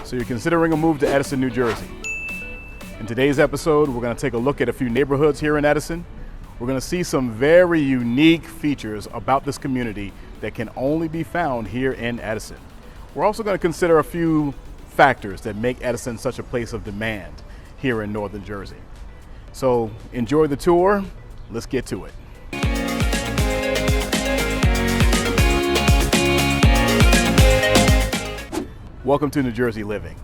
So you're considering a move to Edison, New Jersey. In today's episode, we're going to take a look at a few neighborhoods here in Edison. We're going to see some very unique features about this community that can only be found here in Edison. We're also going to consider a few factors that make Edison such a place of demand here in Northern Jersey. So enjoy the tour. Let's get to it. Welcome to New Jersey Living.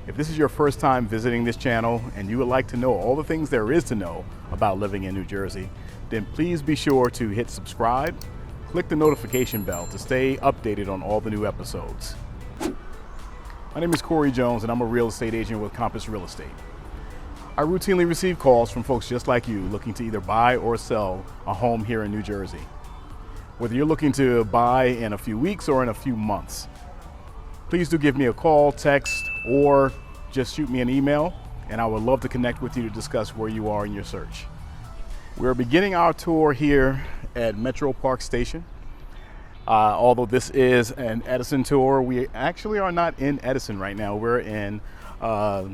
If this is your first time visiting this channel and you would like to know all the things there is to know about living in New Jersey, then please be sure to hit subscribe, click the notification bell to stay updated on all the new episodes. My name is Corey Jones and I'm a real estate agent with Compass Real Estate. I routinely receive calls from folks just like you looking to either buy or sell a home here in New Jersey. Whether you're looking to buy in a few weeks or in a few months, please do give me a call, text, or just shoot me an email, and I would love to connect with you to discuss where you are in your search. We're beginning our tour here at Metro Park Station. Although this is an Edison tour, we actually are not in Edison right now. We're in a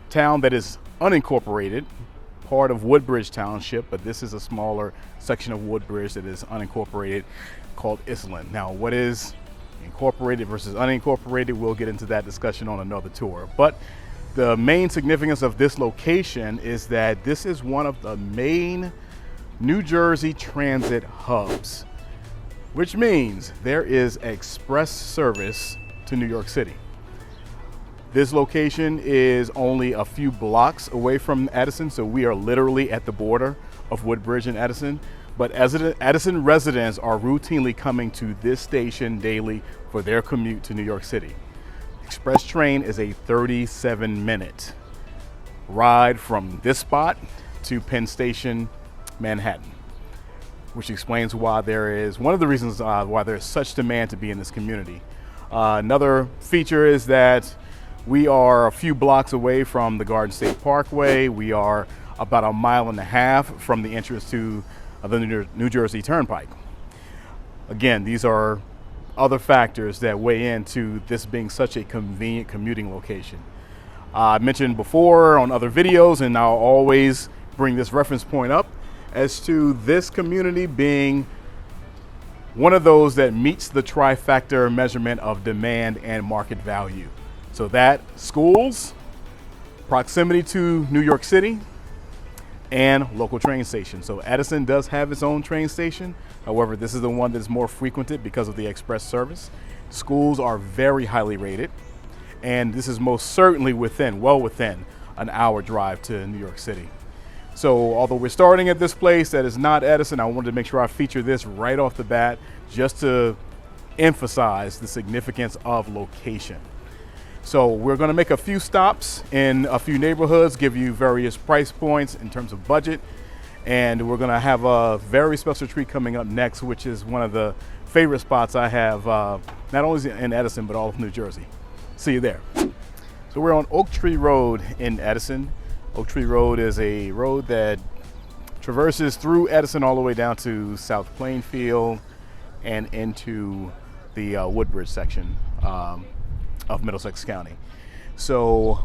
town that is unincorporated, part of Woodbridge Township, but this is a smaller section of Woodbridge that is unincorporated called Iselin. Now, what is incorporated versus unincorporated, we'll get into that discussion on another tour. But the main significance of this location is that this is one of the main New Jersey transit hubs, which means there is express service to New York City. This location is only a few blocks away from Edison, so we are literally at the border of Woodbridge and Edison. But Edison residents are routinely coming to this station daily for their commute to New York City. Express train is a 37-minute ride from this spot to Penn Station, Manhattan, which explains why one of the reasons why there's such demand to be in this community. Another feature is that we are a few blocks away from the Garden State Parkway. We are about a mile and a half from the entrance to the New Jersey Turnpike. Again, these are other factors that weigh into this being such a convenient commuting location. I mentioned before on other videos, and I'll always bring this reference point up as to this community being one of those that meets the trifecta measurement of demand and market value. So that schools, proximity to New York City, and local train station. So Edison does have its own train station. However, this is the one that's more frequented because of the express service. Schools are very highly rated, and this is most certainly well within an hour drive to New York City. So although we're starting at this place that is not Edison, I wanted to make sure I feature this right off the bat just to emphasize the significance of location. So we're going to make a few stops in a few neighborhoods, give you various price points in terms of budget, and we're going to have a very special treat coming up next, which is one of the favorite spots I have, not only in Edison, but all of New Jersey. See you there. So we're on Oak Tree Road in Edison. Oak Tree Road is a road that traverses through Edison all the way down to South Plainfield and into the Woodbridge section of Middlesex County. So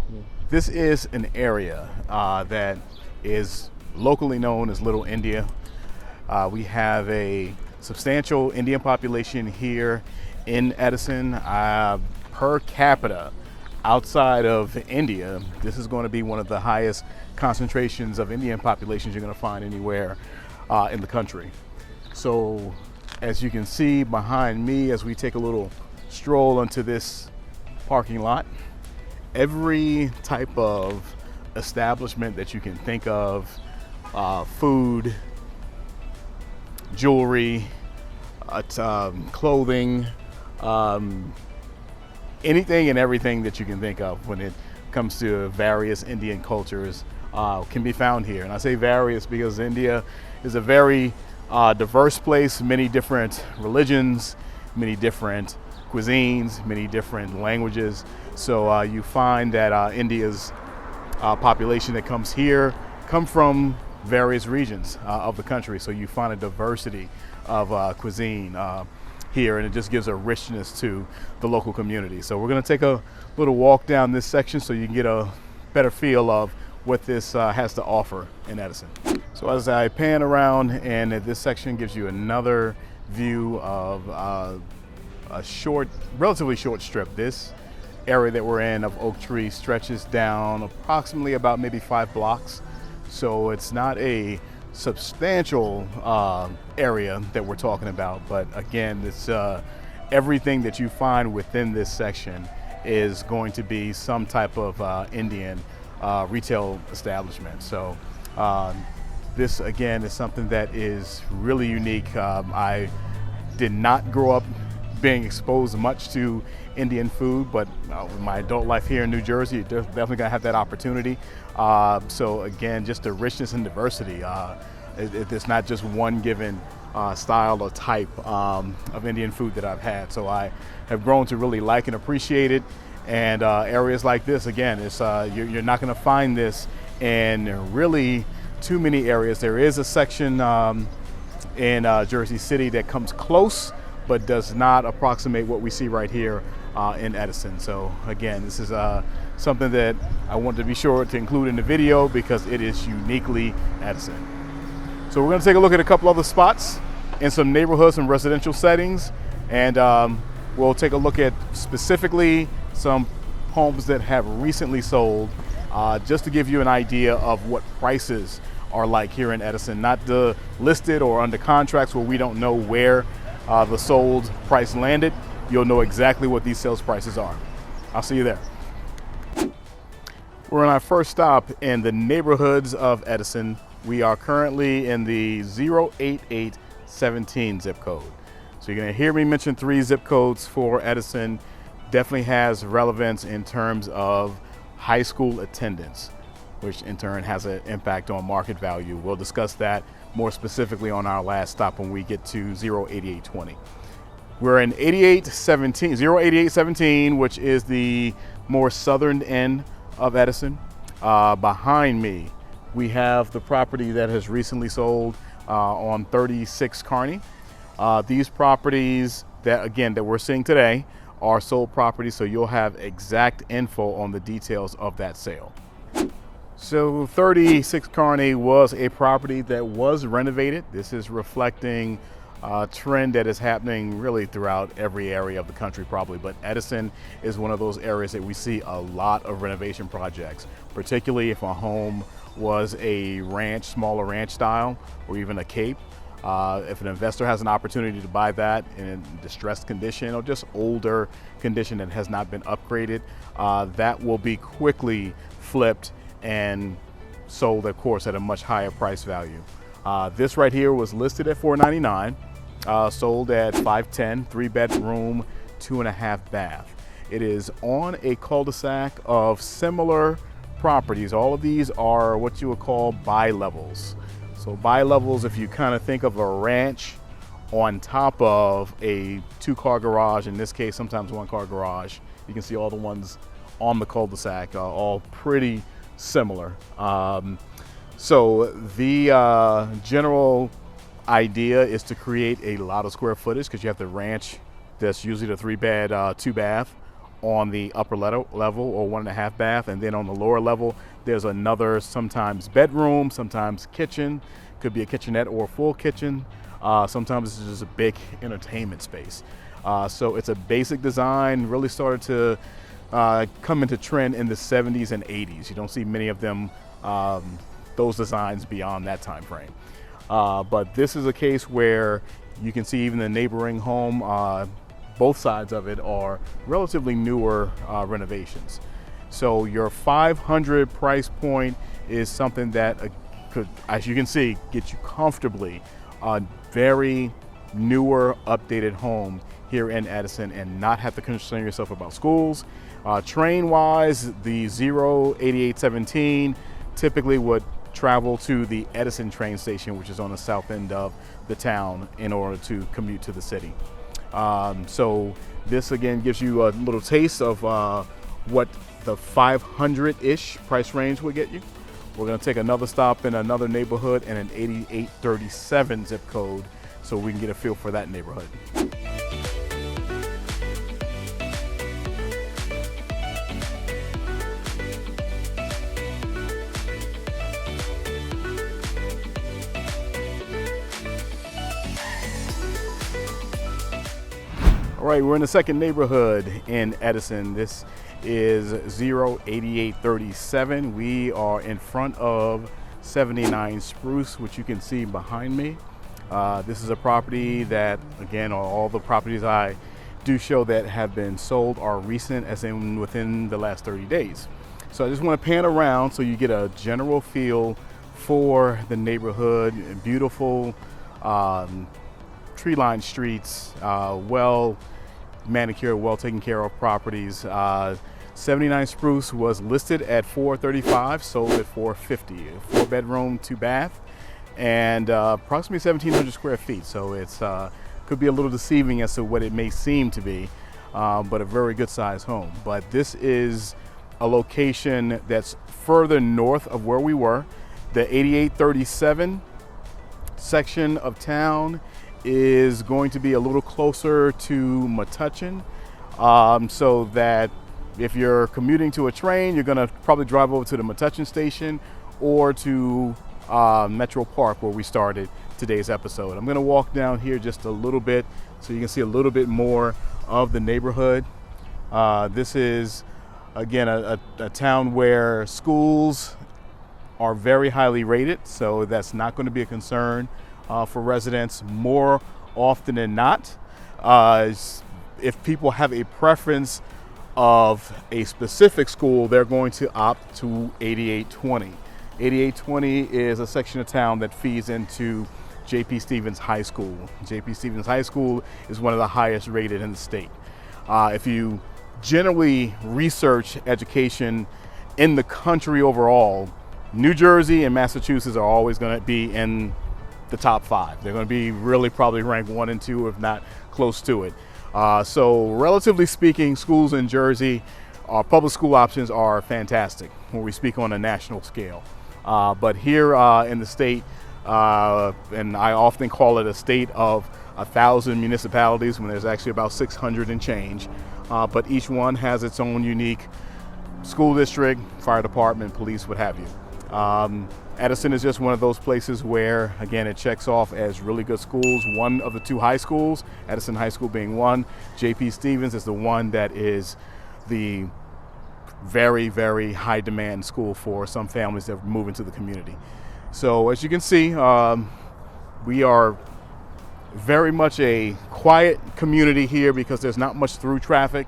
this is an area that is locally known as Little India. We have a substantial Indian population here in Edison. Per capita, outside of India, this is going to be one of the highest concentrations of Indian populations you're going to find anywhere in the country. So as you can see behind me, as we take a little stroll into this parking lot, every type of establishment that you can think of, food, jewelry, clothing, anything and everything that you can think of when it comes to various Indian cultures can be found here. And I say various because India is a very diverse place, many different religions, many different cuisines, many different languages. So you find that India's population that comes here come from various regions of the country. So you find a diversity of cuisine. here, and it just gives a richness to the local community. So we're going to take a little walk down this section so you can get a better feel of what this has to offer in Edison. So as I pan around, and this section gives you another view of a relatively short strip. This area that we're in of Oak Tree stretches down approximately about maybe 5 blocks. So it's not a substantial area that we're talking about, but again, it's everything that you find within this section is going to be some type of Indian retail establishment. So this again is something that is really unique. I did not grow up being exposed much to Indian food, but with my adult life here in New Jersey, you're definitely gonna have that opportunity. So again, just the richness and diversity. It's not just one given style or type of Indian food that I've had. So I have grown to really like and appreciate it. And areas like this, again, it's, you're not gonna find this in really too many areas. There is a section in Jersey City that comes close, but does not approximate what we see right here in Edison. So again, this is something that I wanted to be sure to include in the video because it is uniquely Edison. So we're going to take a look at a couple other spots in some neighborhoods and residential settings, and we'll take a look at specifically some homes that have recently sold, just to give you an idea of what prices are like here in Edison, not the listed or under contracts where we don't know where the sold price landed. You'll know exactly what these sales prices are. I'll see you there. We're on our first stop in the neighborhoods of Edison. We are currently in the 08817 zip code. So you're gonna hear me mention 3 zip codes for Edison. Definitely has relevance in terms of high school attendance, which in turn has an impact on market value. We'll discuss that more specifically on our last stop when we get to 08820. We're in 08817, which is the more southern end of Edison. Behind me, we have the property that has recently sold on 36 Kearney. These properties that we're seeing today are sold properties, so you'll have exact info on the details of that sale. So 36 Kearney was a property that was renovated. This is reflecting a trend that is happening really throughout every area of the country probably, but Edison is one of those areas that we see a lot of renovation projects, particularly if a home was a ranch, smaller ranch style, or even a cape. If an investor has an opportunity to buy that in distressed condition or just older condition that has not been upgraded, that will be quickly flipped and sold, of course, at a much higher price value. This right here was listed at $499, sold at $510, 3-bedroom, 2.5 bath. It is on a cul-de-sac of similar properties. All of these are what you would call bi-levels. So bi-levels, if you kind of think of a ranch on top of a 2-car garage, in this case, sometimes 1-car garage, you can see all the ones on the cul-de-sac, all pretty similar. So the general idea is to create a lot of square footage because you have the ranch that's usually the 3-bed, 2-bath on the upper level or 1.5 bath, and then on the lower level there's another, sometimes bedroom, sometimes kitchen, could be a kitchenette or a full kitchen. Sometimes it's just a big entertainment space. So it's a basic design, really started to come into trend in the 70s and 80s. You don't see many of them, those designs beyond that time frame. But this is a case where you can see even the neighboring home, both sides of it are relatively newer renovations. So your 500 price point is something that could, as you can see, get you comfortably a very newer, updated home here in Edison and not have to concern yourself about schools. Train-wise, the 08817 typically would travel to the Edison train station, which is on the south end of the town, in order to commute to the city. So this again gives you a little taste of what the 500-ish price range will get you. We're going to take another stop in another neighborhood in an 8837 zip code so we can get a feel for that neighborhood. All right, we're in the second neighborhood in Edison. This is 08837. We are in front of 79 Spruce, which you can see behind me. This is a property that, again, all the properties I do show that have been sold are recent, as in within the last 30 days. So I just want to pan around so you get a general feel for the neighborhood. Beautiful tree-lined streets, well manicured, well taken care of properties. 79 Spruce was listed at $435, sold at $450. 4-bedroom, 2-bath, and approximately 1,700 square feet. So it's could be a little deceiving as to what it may seem to be, but a very good sized home. But this is a location that's further north of where we were. The 8837 section of town is going to be a little closer to Metuchen, so that if you're commuting to a train, you're going to probably drive over to the Metuchen station or to Metro Park, where we started today's episode. I'm going to walk down here just a little bit so you can see a little bit more of the neighborhood. This is, again, a town where schools are very highly rated, so that's not going to be a concern for residents. More often than not, if people have a preference of a specific school, they're going to opt to 8820. 8820 is a section of town that feeds into J.P. Stevens High School. J.P. Stevens High School is one of the highest rated in the state. If you generally research education in the country overall, New Jersey and Massachusetts are always going to be in the top 5. They're going to be really probably ranked 1 and 2, if not close to it. So relatively speaking, schools in Jersey, public school options are fantastic when we speak on a national scale. But here in the state, and I often call it a state of 1,000 municipalities when there's actually about 600 and change, but each one has its own unique school district, fire department, police, what have you. Edison is just one of those places where, again, it checks off as really good schools. One of the 2 high schools, Edison High School being one, J.P. Stevens is the one that is the very, very high demand school for some families that move into the community. So as you can see, we are very much a quiet community here because there's not much through traffic.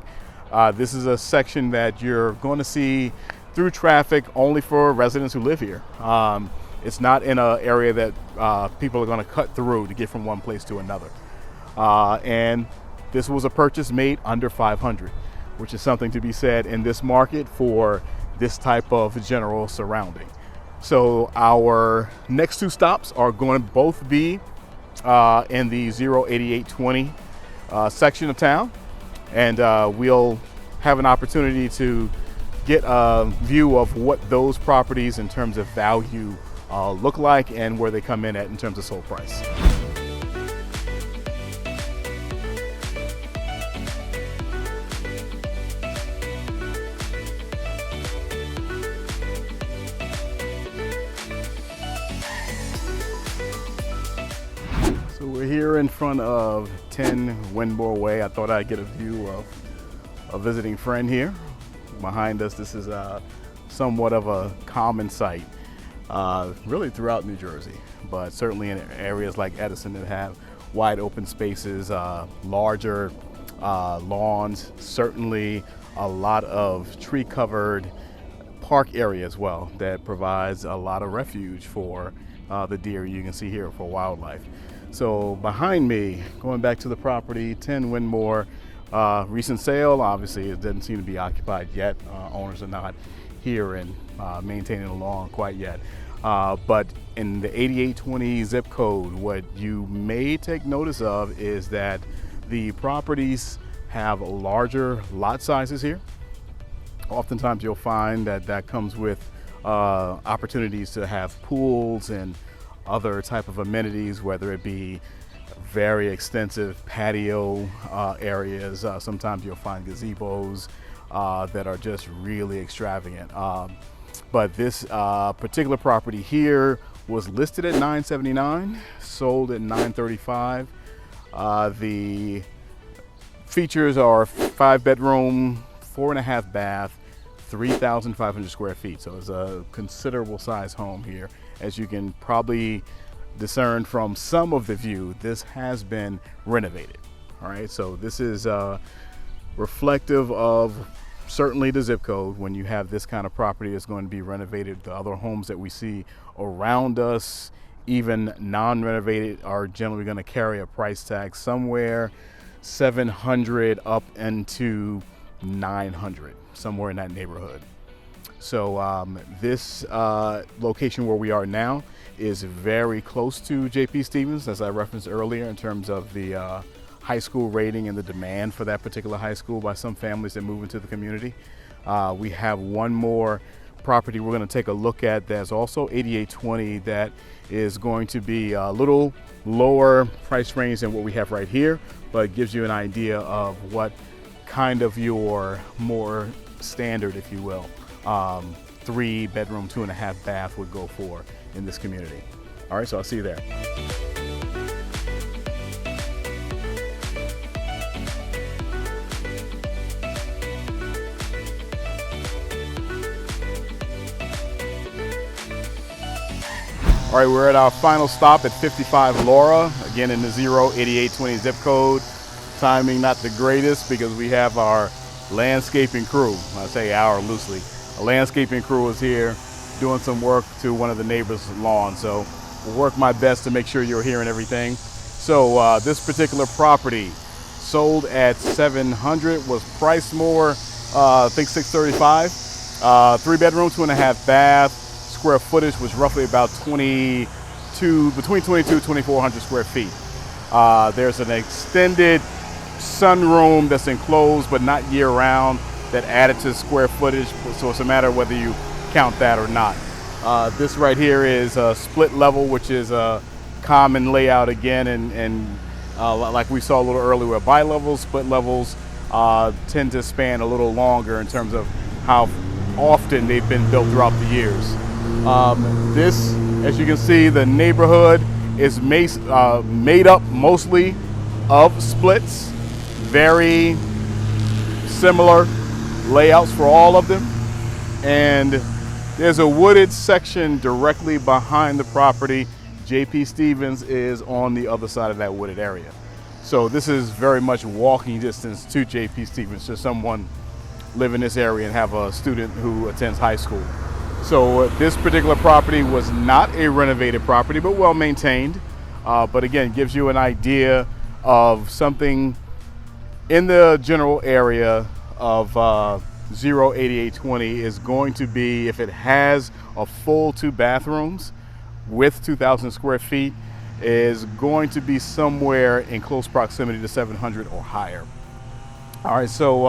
This is a section that you're going to see through traffic only for residents who live here. It's not in an area that people are going to cut through to get from one place to another. And this was a purchase made under $500, which is something to be said in this market for this type of general surrounding. So our next 2 stops are going to both be in the 08820 section of town, and we'll have an opportunity to get a view of what those properties in terms of value look like and where they come in at in terms of sold price. So we're here in front of 10 Windmore Way. I thought I'd get a view of a visiting friend here. Behind us, this is somewhat of a common sight, really throughout New Jersey, but certainly in areas like Edison that have wide open spaces, larger lawns, certainly a lot of tree-covered park area as well that provides a lot of refuge for the deer you can see here, for wildlife. So behind me, going back to the property, 10 Windmore, recent sale. Obviously it doesn't seem to be occupied yet. Owners are not here and maintaining the lawn quite yet. But in the 8820 zip code, what you may take notice of is that the properties have larger lot sizes here. Oftentimes you'll find that that comes with opportunities to have pools and other type of amenities, whether it be very extensive patio areas. Sometimes you'll find gazebos that are just really extravagant. But this particular property here was listed at $979, sold at $935. The features are 5-bedroom, 4.5 bath, 3,500 square feet. So it's a considerable size home here. As you can probably discern from some of the view, this has been renovated. All right, so this is reflective of certainly the zip code. When you have this kind of property, it's going to be renovated. The other homes that we see around us, even non-renovated, are generally going to carry a price tag somewhere 700 up into 900, somewhere in that neighborhood. So this location where we are now is very close to J.P. Stevens, as I referenced earlier, in terms of the high school rating and the demand for that particular high school by some families that move into the community. We have one more property we're going to take a look at that's also 8820, that is going to be a little lower price range than what we have right here, but gives you an idea of what kind of your more standard, if you will, 3-bedroom, 2.5 bath would go for in this community. All right, so I'll see you there. All right, we're at our final stop at 55 Laura, again in the 08820 zip code. Timing not the greatest because we have our landscaping crew. I say our loosely. A landscaping crew is here doing some work to one of the neighbors' lawns. So we'll work my best to make sure you're hearing everything. So this particular property sold at 700, was priced more, I think 635. 3-bedroom, 2.5 bath. Square footage was roughly about between 22 and 2,400 square feet. There's an extended sunroom that's enclosed but not year round that added to square footage, so it's a matter of whether you count that or not. This right here is a split level, which is a common layout again, and like we saw a little earlier, where bi-levels, split levels tend to span a little longer in terms of how often they've been built throughout the years. This, as you can see, the neighborhood is made up mostly of splits, very similar layouts for all of them. And there's a wooded section directly behind the property. J.P. Stevens is on the other side of that wooded area. So this is very much walking distance to J.P. Stevens, to someone live in this area and have a student who attends high school. So this particular property was not a renovated property, but well maintained. But again, gives you an idea of something in the general area of 08820 is going to be, if it has a full 2 bathrooms with 2,000 square feet, is going to be somewhere in close proximity to 700 or higher. All right, so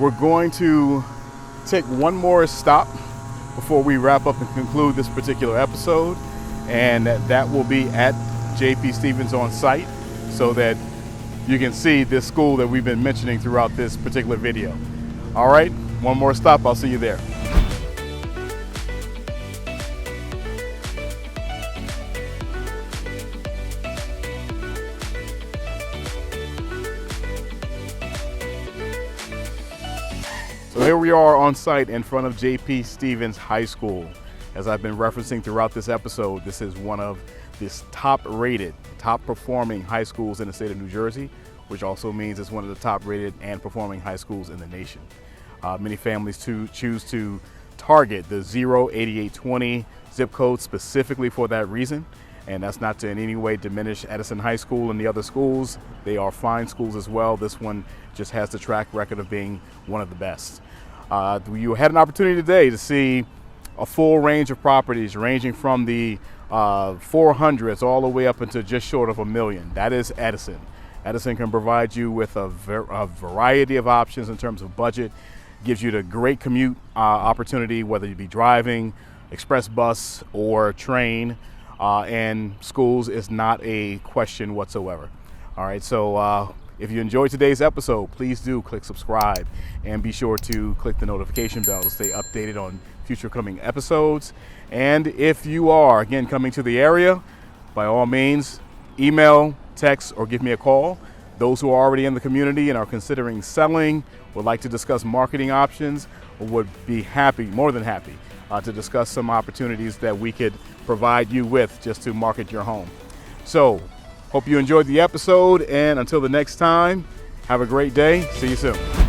we're going to take one more stop before we wrap up and conclude this particular episode, and that will be at J.P. Stevens on site, so that you can see this school that we've been mentioning throughout this particular video. All right, one more stop, I'll see you there. So here we are on site in front of J.P. Stevens High School. As I've been referencing throughout this episode, this is one of the top-rated, top-performing high schools in the state of New Jersey, which also means it's one of the top-rated and performing high schools in the nation. Many families choose to target the 08820 zip code specifically for that reason, and that's not to in any way diminish Edison High School and the other schools. They are fine schools as well. This one just has the track record of being one of the best. You had an opportunity today to see a full range of properties ranging from the 400s all the way up into just short of $1 million. That is Edison. Edison can provide you with a variety of options in terms of budget, gives you the great commute opportunity, whether you be driving, express bus, or train, and schools is not a question whatsoever. All right, so if you enjoyed today's episode, please do click subscribe and be sure to click the notification bell to stay updated on future coming episodes. And if you are, again, coming to the area, by all means, email, text, or give me a call. Those who are already in the community and are considering selling, would like to discuss marketing options, would be happy, more than happy, to discuss some opportunities that we could provide you with just to market your home. So, hope you enjoyed the episode, and until the next time, have a great day. See you soon.